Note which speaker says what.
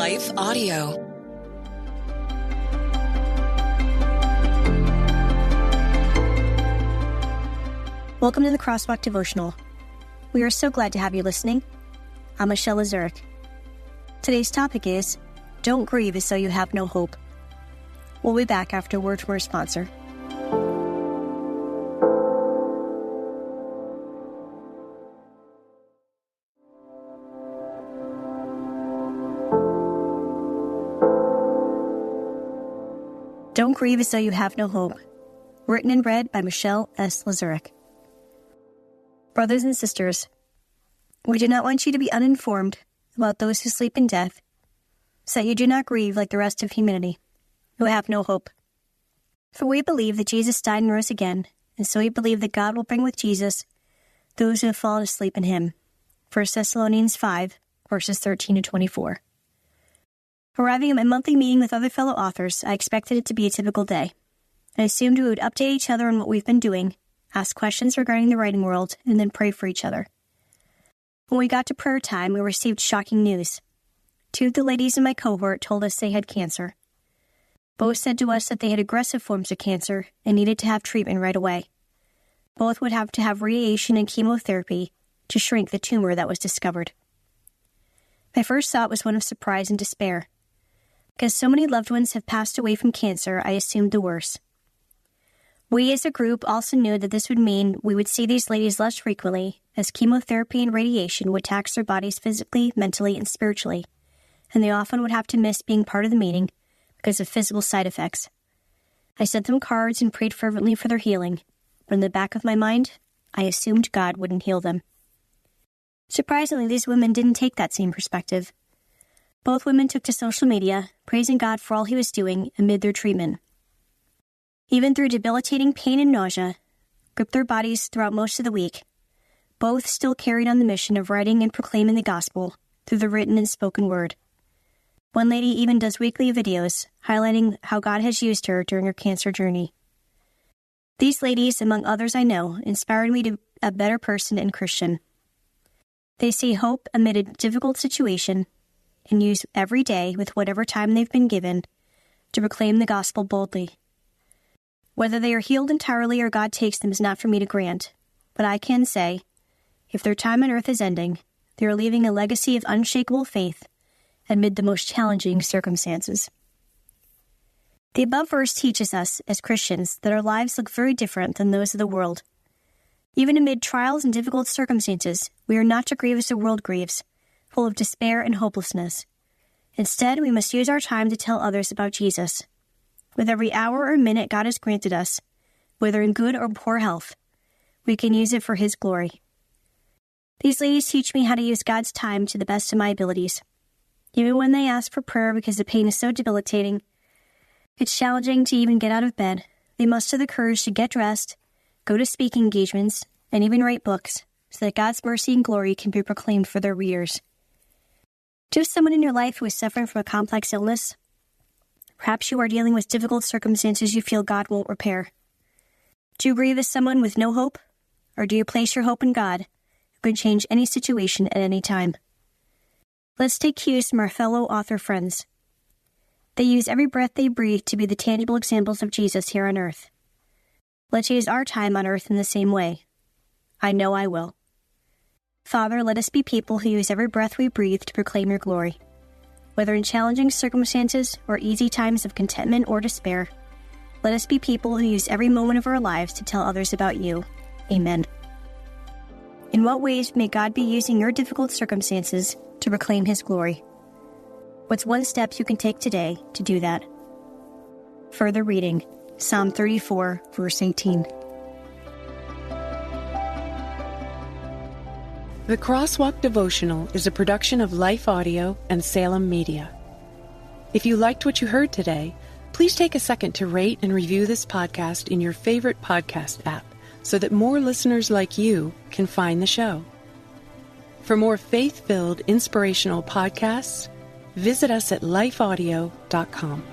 Speaker 1: Life Audio.
Speaker 2: Welcome to the Crosswalk Devotional. We are so glad to have you listening. I'm Michelle Lazuric. Today's topic is, Don't Grieve as though you have no hope. We'll be back after a word from our sponsor. Don't Grieve as though you have no hope. Written and read by Michelle S. Lazuric. Brothers and sisters, we do not want you to be uninformed about those who sleep in death, so that you do not grieve like the rest of humanity, who have no hope. For we believe that Jesus died and rose again, and so we believe that God will bring with Jesus those who have fallen asleep in him. 1 Thessalonians 5, verses 13 to 24. Arriving at my monthly meeting with other fellow authors, I expected it to be a typical day. I assumed we would update each other on what we've been doing, ask questions regarding the writing world, and then pray for each other. When we got to prayer time, we received shocking news. 2 of the ladies in my cohort told us they had cancer. Both said to us that they had aggressive forms of cancer and needed to have treatment right away. Both would have to have radiation and chemotherapy to shrink the tumor that was discovered. My first thought was one of surprise and despair. Because so many loved ones have passed away from cancer, I assumed the worst. We as a group also knew that this would mean we would see these ladies less frequently, as chemotherapy and radiation would tax their bodies physically, mentally, and spiritually, and they often would have to miss being part of the meeting because of physical side effects. I sent them cards and prayed fervently for their healing, but in the back of my mind, I assumed God wouldn't heal them. Surprisingly, these women didn't take that same perspective. Both women took to social media, praising God for all he was doing amid their treatment. Even through debilitating pain and nausea, gripped their bodies throughout most of the week, both still carried on the mission of writing and proclaiming the gospel through the written and spoken word. One lady even does weekly videos highlighting how God has used her during her cancer journey. These ladies, among others I know, inspired me to be a better person and Christian. They see hope amid a difficult situation and use every day with whatever time they've been given to proclaim the gospel boldly. Whether they are healed entirely or God takes them is not for me to grant, but I can say, if their time on earth is ending, they are leaving a legacy of unshakable faith amid the most challenging circumstances. The above verse teaches us, as Christians, that our lives look very different than those of the world. Even amid trials and difficult circumstances, we are not to grieve as the world grieves, full of despair and hopelessness. Instead, we must use our time to tell others about Jesus. With every hour or minute God has granted us, whether in good or poor health, we can use it for his glory. These ladies teach me how to use God's time to the best of my abilities. Even when they ask for prayer because the pain is so debilitating, it's challenging to even get out of bed, they muster the courage to get dressed, go to speaking engagements, and even write books, so that God's mercy and glory can be proclaimed for their readers. Do you have someone in your life who is suffering from a complex illness? Perhaps you are dealing with difficult circumstances you feel God won't repair. Do you grieve as someone with no hope? Or do you place your hope in God, who can change any situation at any time? Let's take cues from our fellow author friends. They use every breath they breathe to be the tangible examples of Jesus here on earth. Let's use our time on earth in the same way. I know I will. Father, let us be people who use every breath we breathe to proclaim your glory. Whether in challenging circumstances or easy times of contentment or despair, let us be people who use every moment of our lives to tell others about you. Amen. In what ways may God be using your difficult circumstances to proclaim his glory? What's one step you can take today to do that? Further reading, Psalm 34, verse 18.
Speaker 3: The Crosswalk Devotional is a production of Life Audio and Salem Media. If you liked what you heard today, please take a second to rate and review this podcast in your favorite podcast app so that more listeners like you can find the show. For more faith-filled, inspirational podcasts, visit us at lifeaudio.com.